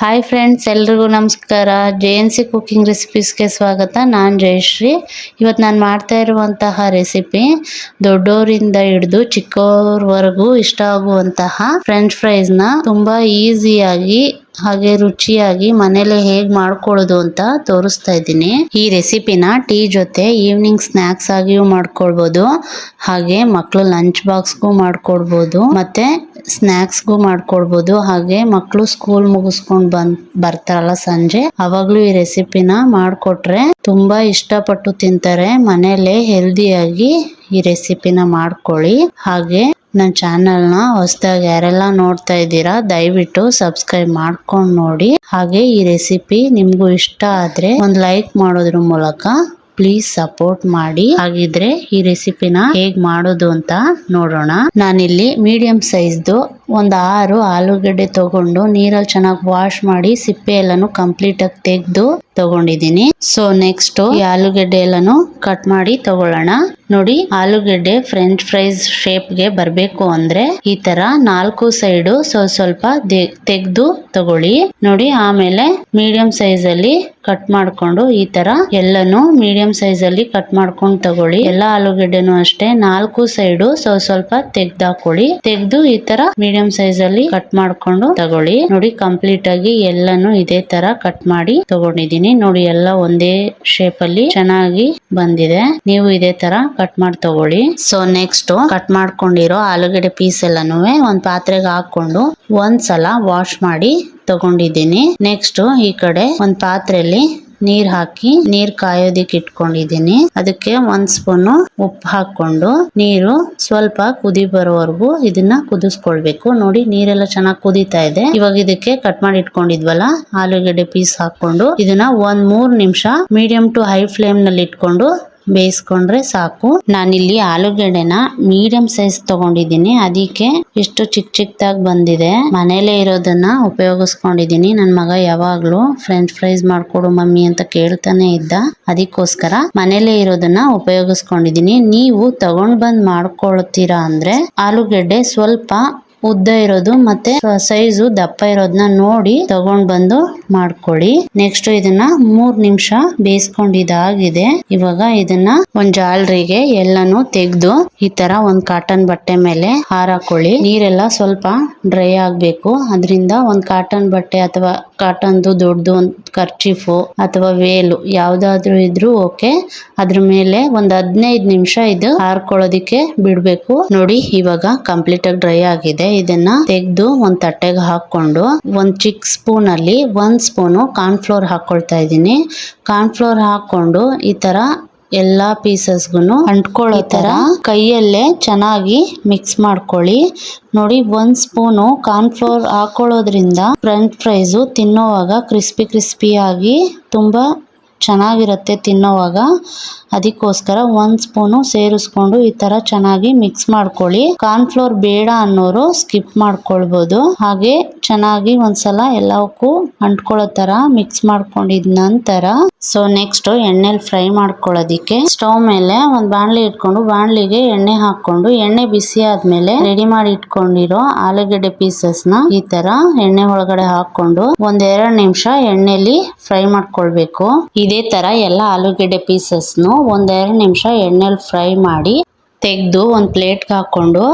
Hi friends, ಎಲ್ರಿಗೂ ನಮಸ್ಕಾರ. JNC cooking ರೆಸಿಪೀಸ್ಗೆ ಸ್ವಾಗತ. ನಾನು ಜಯಶ್ರೀ. ಇವತ್ತು ನಾನು ಮಾಡ್ತಾ ಇರುವಂತಹ ರೆಸಿಪಿ ದೊಡ್ಡೋರಿಂದ ಹಿಡಿದು ಚಿಕ್ಕವರವರೆಗೂ ಇಷ್ಟ ಆಗುವಂತಹ ಫ್ರೆಂಚ್ ಫ್ರೈಸ್ನ ತುಂಬ ಈಸಿಯಾಗಿ ಹಾಗೆ ರುಚಿಯಾಗಿ ಮನೇಲೆ ಹೇಗೆ ಮಾಡ್ಕೊಳ್ಳೋದು ಅಂತ ತೋರಿಸ್ತಾ ಇದ್ದೀನಿ. ಈ ರೆಸಿಪಿನ ಟೀ ಜೊತೆ ಈವ್ನಿಂಗ್ ಸ್ನ್ಯಾಕ್ಸ್ ಆಗಿಯೂ ಮಾಡ್ಕೊಳ್ಬೋದು, ಹಾಗೆ ಮಕ್ಕಳು ಲಂಚ್ ಬಾಕ್ಸ್ಗೂ ಮಾಡ್ಕೊಡ್ಬೋದು, ಮತ್ತೆ ಸ್ನ್ಯಾಕ್ಸ್ಗೂ ಮಾಡ್ಕೊಡ್ಬೋದು. ಹಾಗೆ ಮಕ್ಕಳು ಸ್ಕೂಲ್ ಮುಗಿಸ್ಕೊಂಡು ಬರ್ತಾರಲ್ಲ ಸಂಜೆ, ಅವಾಗ್ಲೂ ಈ ರೆಸಿಪಿನ ಮಾಡ್ಕೊಟ್ರೆ ತುಂಬಾ ಇಷ್ಟಪಟ್ಟು ತಿಂತಾರೆ. ಮನೇಲೆ ಹೆಲ್ದಿಯಾಗಿ ಈ ರೆಸಿಪಿನ ಮಾಡ್ಕೊಳ್ಳಿ. ಹಾಗೆ ನನ್ನ ಚಾನಲ್ನ ಹೊಸದಾಗಿ ಯಾರೆಲ್ಲ ನೋಡ್ತಾ ಇದ್ದೀರಾ ದಯವಿಟ್ಟು ಸಬ್ಸ್ಕ್ರೈಬ್ ಮಾಡ್ಕೊಂಡು ನೋಡಿ. ಹಾಗೆ ಈ ರೆಸಿಪಿ ನಿಮ್ಗೂ ಇಷ್ಟ ಆದ್ರೆ ಒಂದು ಲೈಕ್ ಮಾಡೋದ್ರ ಮೂಲಕ ಪ್ಲೀಸ್ ಸಪೋರ್ಟ್ ಮಾಡಿ. ಹಾಗಿದ್ರೆ ಈ ರೆಸಿಪಿನ ಹೇಗ್ ಮಾಡೋದು ಅಂತ ನೋಡೋಣ. ನಾನಿಲ್ಲಿ ಮೀಡಿಯಂ ಸೈಜ್ದು ಒಂದು 6 ಆಲೂಗಡ್ಡೆ ತಗೊಂಡು ನೀರಲ್ಲಿ ಚೆನ್ನಾಗಿ ವಾಶ್ ಮಾಡಿ ಸಿಪ್ಪೆ ಎಲ್ಲಾನು ಕಂಪ್ಲೀಟ್ ಆಗಿ ತೆಗೆದು ತಗೊಂಡಿದ್ದೀನಿ. ಸೊ ನೆಕ್ಸ್ಟ್ ಈ ಆಲೂಗಡ್ಡೆ ಎಲ್ಲಾನು ಕಟ್ ಮಾಡಿ ತಗೊಳ್ಳೋಣ. ನೋಡಿ, ಆಲೂಗಡ್ಡೆ ಫ್ರೆಂಚ್ ಫ್ರೈಸ್ ಶೇಪ್ಗೆ ಬರಬೇಕು ಅಂದ್ರೆ ಈ ತರ 4 ಸೈಡು ಸ್ವಲ್ಪ ತೆಗೆದು ತಗೊಳ್ಳಿ. ನೋಡಿ, ಆಮೇಲೆ ಮೀಡಿಯಂ ಸೈಜ್ ಅಲ್ಲಿ ಕಟ್ ಮಾಡ್ಕೊಂಡು ಈ ತರ ಎಲ್ಲಾನು ಮೀಡಿಯಂ ಸೈಜ್ ಅಲ್ಲಿ ಕಟ್ ಮಾಡ್ಕೊಂಡು ತಗೊಳ್ಳಿ. ಎಲ್ಲಾ ಆಲೂಗಡ್ಡೆನೂ ಅಷ್ಟೇ 4 ಸೈಡು ಸ್ವಲ್ಪ ತೆಗ್ದಾಕೊಳ್ಳಿ. ತೆಗ್ದು ಈ ತರ ಮೀಡಿಯಂ ಸೈಜ್ ಅಲ್ಲಿ ಕಟ್ ಮಾಡ್ಕೊಂಡು ತಗೊಳ್ಳಿ. ನೋಡಿ, ಕಂಪ್ಲೀಟ್ ಆಗಿ ಎಲ್ಲಾನು ಇದೇ ತರ ಕಟ್ ಮಾಡಿ ತಗೊಂಡಿದ್ದೀನಿ. ನೋಡಿ, ಎಲ್ಲ ಒಂದೇ ಶೇಪ್ ಅಲ್ಲಿ ಚೆನ್ನಾಗಿ ಬಂದಿದೆ. ನೀವು ಇದೇ ತರ ಕಟ್ ಮಾಡಿ ತಗೊಳ್ಳಿ. ಸೊ ನೆಕ್ಸ್ಟ್ ಕಟ್ ಮಾಡ್ಕೊಂಡಿರೋ ಆಲೂಗಡ್ಡೆ ಪೀಸ್ ಎಲ್ಲಾನು ಒಂದ್ ಪಾತ್ರೆಗೆ ಹಾಕೊಂಡು ಒಂದ್ಸಲ ವಾಶ್ ಮಾಡಿ ತಗೊಂಡಿದ್ದೀನಿ. ನೆಕ್ಸ್ಟ್ ಈ ಕಡೆ ಒಂದ್ ಪಾತ್ರೆಯಲ್ಲಿ ನೀರ್ ಹಾಕಿ ನೀರ್ ಕಾಯೋದಿಕ್ಕೆ ಇಟ್ಕೊಂಡಿದ್ದೀನಿ. ಅದಕ್ಕೆ 1 ಸ್ಪೂನ್ ಉಪ್ಪು ಹಾಕೊಂಡು ನೀರು ಸ್ವಲ್ಪ ಕುದಿ ಬರೋವರೆಗೂ ಇದನ್ನ ಕುದಿಸ್ಕೊಳ್ಬೇಕು. ನೋಡಿ, ನೀರೆಲ್ಲ ಚೆನ್ನಾಗಿ ಕುದೀತಾ ಇದೆ. ಇವಾಗ ಇದಕ್ಕೆ ಕಟ್ ಮಾಡಿ ಇಟ್ಕೊಂಡಿದ್ವಲ್ಲ ಆಲೂಗಡ್ಡೆ ಪೀಸ್ ಹಾಕೊಂಡು ಇದನ್ನ 1-3 ನಿಮಿಷ ಮೀಡಿಯಂ ಟು ಹೈ ಫ್ಲೇಮ್ ನಲ್ಲಿ ಇಟ್ಕೊಂಡು ಬೇಯಿಸ್ಕೊಂಡ್ರೆ ಸಾಕು. ನಾನಿಲ್ಲಿ ಆಲೂಗಡ್ಡೆನ ಮೀಡಿಯಂ ಸೈಜ್ ತಗೊಂಡಿದ್ದೀನಿ, ಅದಕ್ಕೆ ಇಷ್ಟು ಚಿಕ್ಕದಾಗಿ ಬಂದಿದೆ. ಮನೇಲೆ ಇರೋದನ್ನ ಉಪಯೋಗಿಸ್ಕೊಂಡಿದ್ದೀನಿ. ನನ್ನ ಮಗ ಯಾವಾಗ್ಲೂ ಫ್ರೆಂಚ್ ಫ್ರೈಸ್ ಮಾಡ್ಕೊಡು ಮಮ್ಮಿ ಅಂತ ಕೇಳ್ತಾನೆ ಇದ್ದ, ಅದಕ್ಕೋಸ್ಕರ ಮನೇಲೆ ಇರೋದನ್ನ ಉಪಯೋಗಿಸ್ಕೊಂಡಿದ್ದೀನಿ. ನೀವು ತಗೊಂಡ್ ಬಂದ್ ಮಾಡ್ಕೊಳ್ತೀರಾ ಅಂದ್ರೆ ಆಲೂಗಡ್ಡೆ ಸ್ವಲ್ಪ ಉದ್ದ ಇರೋದು ಮತ್ತೆ ಸೈಜು ದಪ್ಪ ಇರೋದನ್ನ ನೋಡಿ ತಗೊಂಡ್ ಬಂದು ಮಾಡ್ಕೊಳ್ಳಿ. ನೆಕ್ಸ್ಟ್ ಇದನ್ನ 3 ನಿಮಿಷ ಬೇಯಿಸ್ಕೊಂಡಿದ್ದಾಗಿದೆ. ಇವಾಗ ಇದನ್ನ ಒಂದ್ ಜಾಲರಿಗೆ ಎಲ್ಲಾನು ತೆಗೆದು ಈ ತರ ಒಂದ್ ಕಾಟನ್ ಬಟ್ಟೆ ಮೇಲೆ ಹಾರಾಕೊಳ್ಳಿ. ನೀರೆಲ್ಲ ಸ್ವಲ್ಪ ಡ್ರೈ ಆಗ್ಬೇಕು. ಅದರಿಂದ ಒಂದ್ ಕಾಟನ್ ಬಟ್ಟೆ ಅಥವಾ ಕಾಟನ್ದು ದೊಡ್ಡದು ಒಂದು ಕರ್ಚೀಫು ಅಥವಾ ವೇಲು ಯಾವ್ದಾದ್ರು ಇದ್ರು ಓಕೆ. ಅದ್ರ ಮೇಲೆ ಒಂದ್ 15 ನಿಮಿಷ ಇದು ಹಾರ್ಕೊಳ್ಳೋದಿಕ್ಕೆ ಬಿಡ್ಬೇಕು. ನೋಡಿ, ಇವಾಗ ಕಂಪ್ಲೀಟ್ ಆಗಿ ಡ್ರೈ ಆಗಿದೆ. ಇದನ್ನ ತೆಗೆದು ಒಂದ್ ತಟ್ಟೆಗೆ ಹಾಕೊಂಡು ಒಂದ್ ಚಿಕ್ಕ ಸ್ಪೂನ್ ಅಲ್ಲಿ 1 ಸ್ಪೂನು ಕಾರ್ನ್ಫ್ಲೋರ್ ಹಾಕೊಳ್ತಾ ಇದ್ದೀನಿ. ಕಾರ್ನ್ಫ್ಲೋರ್ ಹಾಕೊಂಡು ಈ ತರ ಎಲ್ಲಾ ಪೀಸಸ್ಗೂ ಅಂಟ್ಕೊಳ್ಳೋ ತರ ಕೈಯಲ್ಲೇ ಚೆನ್ನಾಗಿ ಮಿಕ್ಸ್ ಮಾಡ್ಕೊಳ್ಳಿ. ನೋಡಿ, 1 ಸ್ಪೂನು ಕಾರ್ನ್ಫ್ಲೋರ್ ಹಾಕೊಳ್ಳೋದ್ರಿಂದ ಫ್ರೆಂಚ್ ಫ್ರೈಸ್ ತಿನ್ನೋವಾಗ ಕ್ರಿಸ್ಪಿಯಾಗಿ ತುಂಬಾ ಚೆನ್ನಾಗಿರುತ್ತೆ ತಿನ್ನೋವಾಗ. ಅದಕ್ಕೋಸ್ಕರ 1 ಸ್ಪೂನು ಸೇರಿಸ್ಕೊಂಡು ಈ ತರ ಚೆನ್ನಾಗಿ ಮಿಕ್ಸ್ ಮಾಡ್ಕೊಳ್ಳಿ. ಕಾರ್ನ್ಫ್ಲೋರ್ ಬೇಡ ಅನ್ನೋರು ಸ್ಕಿಪ್ ಮಾಡ್ಕೊಳ್ಬಹುದು. ಹಾಗೆ ಚೆನ್ನಾಗಿ ಒಂದ್ಸಲ ಎಲ್ಲಕ್ಕೂ ಅಂಟ್ಕೊಳ್ಳೋ ತರ ಮಿಕ್ಸ್ ಮಾಡ್ಕೊಂಡಿದ್ ನಂತರ ಸೊ ನೆಕ್ಸ್ಟ್ ಎಣ್ಣೆಲಿ ಫ್ರೈ ಮಾಡ್ಕೊಳ್ಳೋದಿಕ್ಕೆ ಸ್ಟವ್ ಮೇಲೆ ಒಂದ್ ಬಾಣಲಿ ಇಟ್ಕೊಂಡು ಬಾಣಲಿಗೆ ಎಣ್ಣೆ ಹಾಕೊಂಡು ಎಣ್ಣೆ ಬಿಸಿ ಆದ್ಮೇಲೆ ರೆಡಿ ಮಾಡಿ ಇಟ್ಕೊಂಡಿರೋ ಆಲೂಗಡ್ಡೆ ಪೀಸಸ್ ನ ಈ ತರ ಎಣ್ಣೆ ಒಳಗಡೆ ಹಾಕೊಂಡು 1-2 ನಿಮಿಷ ಎಣ್ಣೆಲಿ ಫ್ರೈ ಮಾಡ್ಕೊಳ್ಬೇಕು. ಇದೇ ತರ ಎಲ್ಲ ಆಲೂಗಡ್ಡೆ ಪೀಸಸ್ 1-2 ನಿಮಿಷ ಎಣ್ಣೆಲಿ ಫ್ರೈ ಮಾಡಿ ತೆಗೆದು ಒಂದು ಪ್ಲೇಟ್ಗೆ ಹಾಕೊಂಡು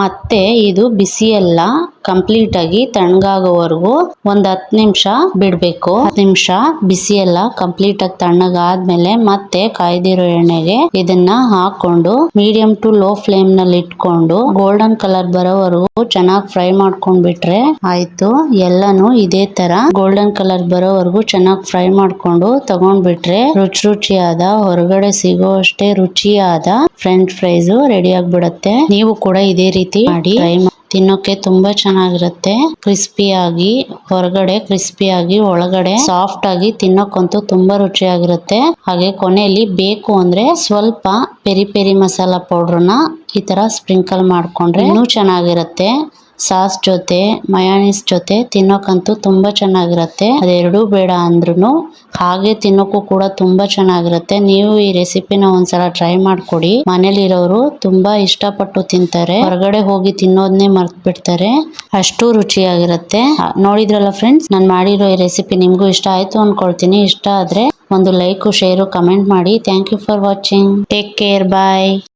ಮತ್ತೆ ಇದು ಬಿಸಿ ಎಲ್ಲ ಕಂಪ್ಲೀಟ್ ಆಗಿ ತಣ್ಣಗಾಗೋವರೆಗೂ ಒಂದ್ 10 ನಿಮಿಷ ಬಿಡ್ಬೇಕು. 10 ನಿಮಿಷ ಬಿಸಿ ಎಲ್ಲ ಕಂಪ್ಲೀಟ್ ಆಗಿ ತಣ್ಣಗಾದ್ಮೇಲೆ ಮತ್ತೆ ಕಾಯ್ದಿರೋ ಎಣ್ಣೆಗೆ ಇದನ್ನ ಹಾಕೊಂಡು ಮೀಡಿಯಂ ಟು ಲೋ ಫ್ಲೇಮ್ ನಲ್ಲಿ ಇಟ್ಕೊಂಡು ಗೋಲ್ಡನ್ ಕಲರ್ ಬರೋವರೆಗೂ ಚೆನ್ನಾಗಿ ಫ್ರೈ ಮಾಡ್ಕೊಂಡ್ಬಿಟ್ರೆ ಆಯ್ತು. ಎಲ್ಲಾನು ಇದೇ ತರ ಗೋಲ್ಡನ್ ಕಲರ್ ಬರೋವರೆಗೂ ಚೆನ್ನಾಗಿ ಫ್ರೈ ಮಾಡ್ಕೊಂಡು ತಗೊಂಡ್ಬಿಟ್ರೆ ರುಚಿಯಾದ ಹೊರಗಡೆ ಸಿಗೋ ಅಷ್ಟೇ ರುಚಿಯಾದ ಫ್ರೆಂಚ್ ಫ್ರೈಸ್ ರೆಡಿ ಆಗ್ಬಿಡುತ್ತೆ. ನೀವು ಕೂಡ ಇದೇ ರೀತಿ ಮಾಡಿ ಟ್ರೈ ಮಾಡಿ. ತಿನ್ನೋಕೆ ತುಂಬಾ ಚೆನ್ನಾಗಿರುತ್ತೆ. ಕ್ರಿಸ್ಪಿಯಾಗಿ ಹೊರಗಡೆ ಕ್ರಿಸ್ಪಿಯಾಗಿ ಒಳಗಡೆ ಸಾಫ್ಟ್ ಆಗಿ ತಿನ್ನೋಕಂತೂ ತುಂಬಾ ರುಚಿಯಾಗಿರುತ್ತೆ. ಹಾಗೆ ಕೊನೆಯಲ್ಲಿ ಬೇಕು ಅಂದ್ರೆ ಸ್ವಲ್ಪ ಪೆರಿ ಮಸಾಲಾ ಪೌಡರ್ನ ಈ ತರ ಸ್ಪ್ರಿಂಕಲ್ ಮಾಡ್ಕೊಂಡ್ರೆ ಇನ್ನೂ ಚೆನ್ನಾಗಿರುತ್ತೆ. ಸಾಸ್ ಜೊತೆ ಮಯೋನೀಸ್ ಜೊತೆ ತಿನ್ನೋಕಂತೂ ತುಂಬಾ ಚೆನ್ನಾಗಿರುತ್ತೆ. ಅದೆರಡೂ ಬೇಡ ಅಂದ್ರೂ ಹಾಗೆ ತಿನ್ನೋಕ್ಕೂ ಕೂಡ ತುಂಬಾ ಚೆನ್ನಾಗಿರುತ್ತೆ. ನೀವು ಈ ರೆಸಿಪಿನ ಒಂದ್ಸಲ ಟ್ರೈ ಮಾಡ್ಕೊಡಿ. ಮನೇಲಿರೋರು ತುಂಬಾ ಇಷ್ಟಪಟ್ಟು ತಿಂತಾರೆ, ಹೊರಗಡೆ ಹೋಗಿ ತಿನ್ನೋದನ್ನೇ ಮರ್ತ್ ಬಿಡ್ತಾರೆ, ಅಷ್ಟು ರುಚಿಯಾಗಿರುತ್ತೆ. ನೋಡಿದ್ರಲ್ಲ ಫ್ರೆಂಡ್ಸ್, ನಾನು ಮಾಡಿರೋ ಈ ರೆಸಿಪಿ ನಿಮ್ಗೂ ಇಷ್ಟ ಆಯ್ತು ಅನ್ಕೊಳ್ತೀನಿ. ಇಷ್ಟ ಆದ್ರೆ ಒಂದು ಲೈಕ್, ಶೇರ್, ಕಮೆಂಟ್ ಮಾಡಿ. Thank you for watching. Take care. Bye.